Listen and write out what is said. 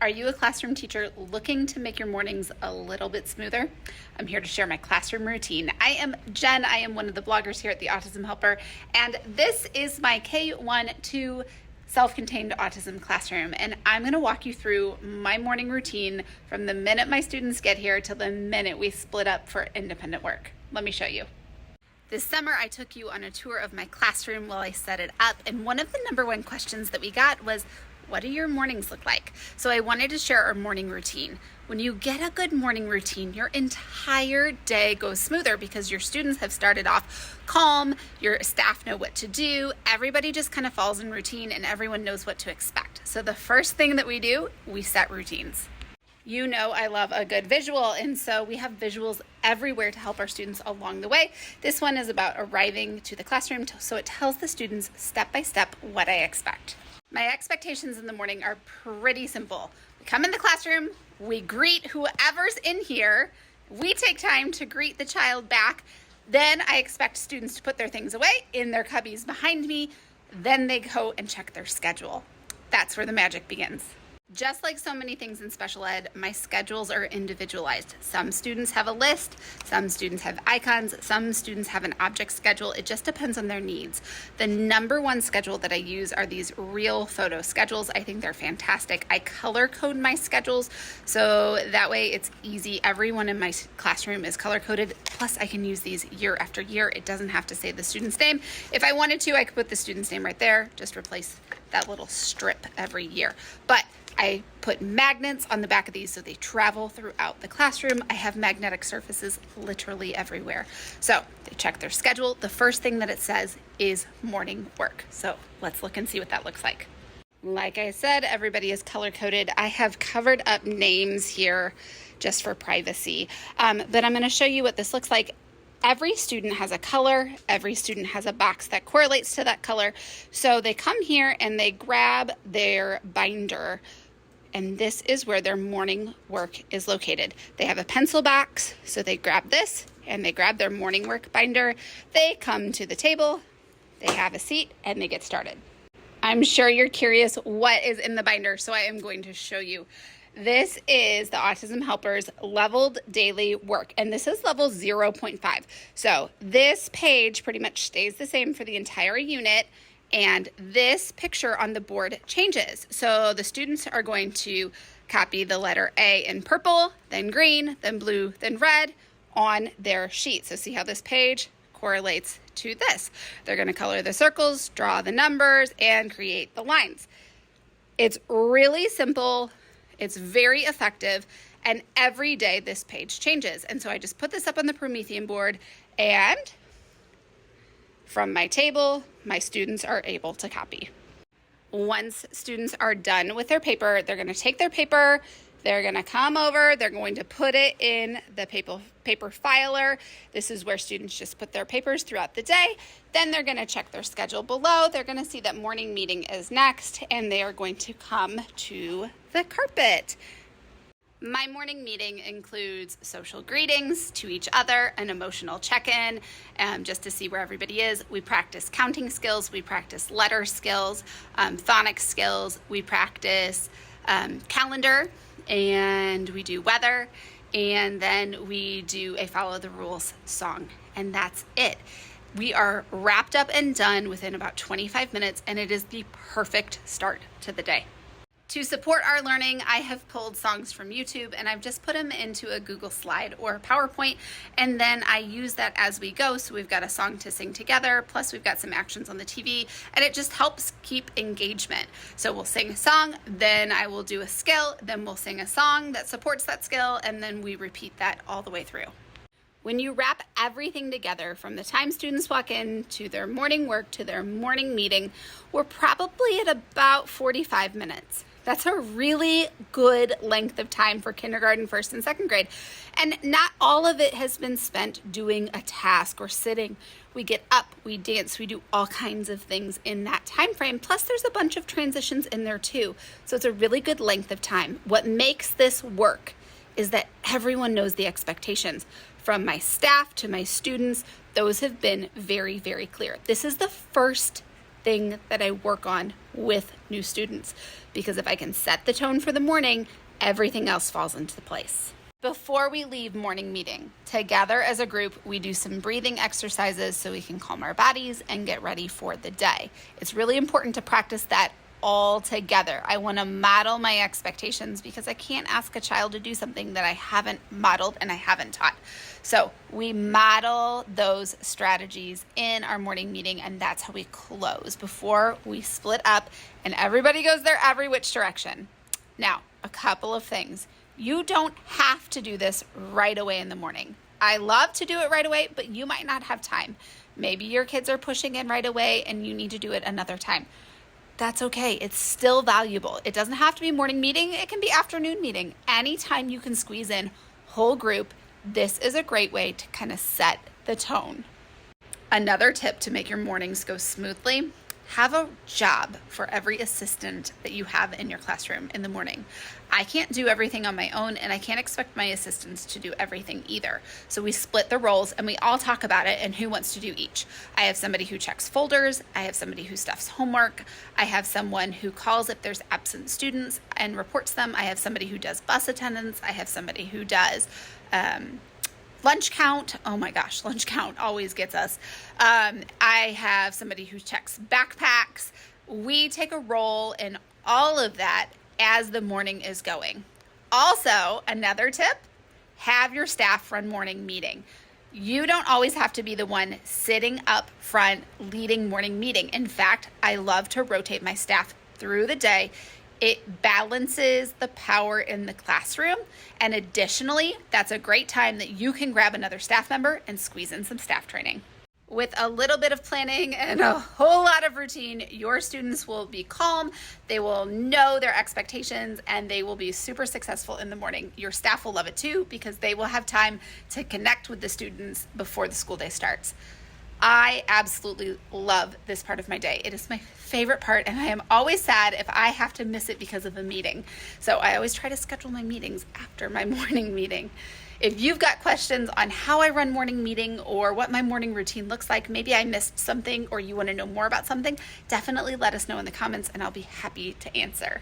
Are you a classroom teacher looking to make your mornings a little bit smoother? I'm here to share my classroom routine. I am Jen. I am one of the bloggers here at the Autism Helper, and this is my K-1-2 self-contained autism classroom, and I'm going to walk you through my morning routine from the minute my students get here till the minute we split up for independent work. Let me show you. This summer, I took you on a tour of my classroom while I set it up, and one of the number one questions that we got was, what do your mornings look like? So I wanted to share our morning routine. When you get a good morning routine, your entire day goes smoother because your students have started off calm, your staff know what to do, everybody just kind of falls in routine and everyone knows what to expect. So the first thing that we do, we set routines. You know I love a good visual, and so we have visuals everywhere to help our students along the way. This one is about arriving to the classroom, so it tells the students step by step what I expect. My expectations in the morning are pretty simple. We come in the classroom, we greet whoever's in here, we take time to greet the child back, then I expect students to put their things away in their cubbies behind me, then they go and check their schedule. That's where the magic begins. Just like so many things in special ed, my schedules are individualized. Some students have a list, some students have icons, some students have an object schedule. It just depends on their needs. The number one schedule that I use are these real photo schedules. I think they're fantastic. I color code my schedules so that way it's easy. Everyone in my classroom is color coded. Plus I can use these year after year. It doesn't have to say the student's name. If I wanted to, I could put the student's name right there, just replace that little strip every year. But I put magnets on the back of these so they travel throughout the classroom. I have magnetic surfaces literally everywhere. So they check their schedule. The first thing that it says is morning work. So let's look and see what that looks like. Like I said, everybody is color coded. I have covered up names here just for privacy, but I'm going to show you what this looks like. Every student has a color, every student has a box that correlates to that color. So they come here and they grab their binder, and this is where their morning work is located. They have a pencil box, so they grab this and they grab their morning work binder. They come to the table, they have a seat, and they get started. I'm sure you're curious what is in the binder, so I am going to show you. This is the Autism Helper's leveled daily work, and this is level 0.5. So this page pretty much stays the same for the entire unit, and this picture on the board changes. So the students are going to copy the letter A in purple, then green, then blue, then red on their sheet. So see how this page correlates to this. They're going to color the circles, draw the numbers, and create the lines. It's really simple. It's very effective, and every day this page changes. And so I just put this up on the Promethean board, and from my table, my students are able to copy. Once students are done with their paper, they're going to take their paper, they're going to come over, they're going to put it in the paper filer. This is where students just put their papers throughout the day. Then they're going to check their schedule below. They're going to see that morning meeting is next, and they are going to come to the carpet. My morning meeting includes social greetings to each other, an emotional check-in, just to see where everybody is. We practice counting skills, we practice letter skills, phonics skills, we practice calendar, and we do weather, and then we do a follow the rules song, and that's it. We are wrapped up and done within about 25 minutes, and it is the perfect start to the day. To support our learning, I have pulled songs from YouTube and I've just put them into a Google slide or PowerPoint, and then I use that as we go. So we've got a song to sing together, plus we've got some actions on the TV, and it just helps keep engagement. So we'll sing a song, then I will do a skill, then we'll sing a song that supports that skill, and then we repeat that all the way through. When you wrap everything together, from the time students walk in to their morning work to their morning meeting, we're probably at about 45 minutes. That's a really good length of time for kindergarten, first and second grade. And not all of it has been spent doing a task or sitting. We get up, we dance, we do all kinds of things in that time frame. Plus there's a bunch of transitions in there too. So it's a really good length of time. What makes this work is that everyone knows the expectations. From my staff to my students, those have been very, very clear. This is the first thing that I work on with new students, because if I can set the tone for the morning, everything else falls into place. Before we leave morning meeting, together as a group, we do some breathing exercises so we can calm our bodies and get ready for the day. It's really important to practice that all together. I want to model my expectations because I can't ask a child to do something that I haven't modeled and I haven't taught. So we model those strategies in our morning meeting, and that's how we close before we split up and everybody goes their every which direction. Now, a couple of things. You don't have to do this right away in the morning. I love to do it right away, but you might not have time. Maybe your kids are pushing in right away and you need to do it another time. That's okay. It's still valuable. It doesn't have to be morning meeting. It can be afternoon meeting. Anytime you can squeeze in whole group, this is a great way to kind of set the tone. Another tip to make your mornings go smoothly: have a job for every assistant that you have in your classroom in the morning. I can't do everything on my own, and I can't expect my assistants to do everything either. So we split the roles and we all talk about it and who wants to do each. I have somebody who checks folders. I have somebody who stuffs homework. I have someone who calls if there's absent students and reports them. I have somebody who does bus attendance. I have somebody who does lunch count. Oh my gosh, lunch count always gets us. I have somebody who checks backpacks. We take a role in all of that as the morning is going. Also, another tip, have your staff run morning meeting. You don't always have to be the one sitting up front leading morning meeting. In fact, I love to rotate my staff through the day. It balances the power in the classroom. And additionally, that's a great time that you can grab another staff member and squeeze in some staff training. With a little bit of planning and a whole lot of routine, your students will be calm, they will know their expectations, and they will be super successful in the morning. Your staff will love it too because they will have time to connect with the students before the school day starts. I absolutely love this part of my day. It is my favorite part, and I am always sad if I have to miss it because of a meeting. So I always try to schedule my meetings after my morning meeting. If you've got questions on how I run morning meeting or what my morning routine looks like, maybe I missed something or you want to know more about something, definitely let us know in the comments and I'll be happy to answer.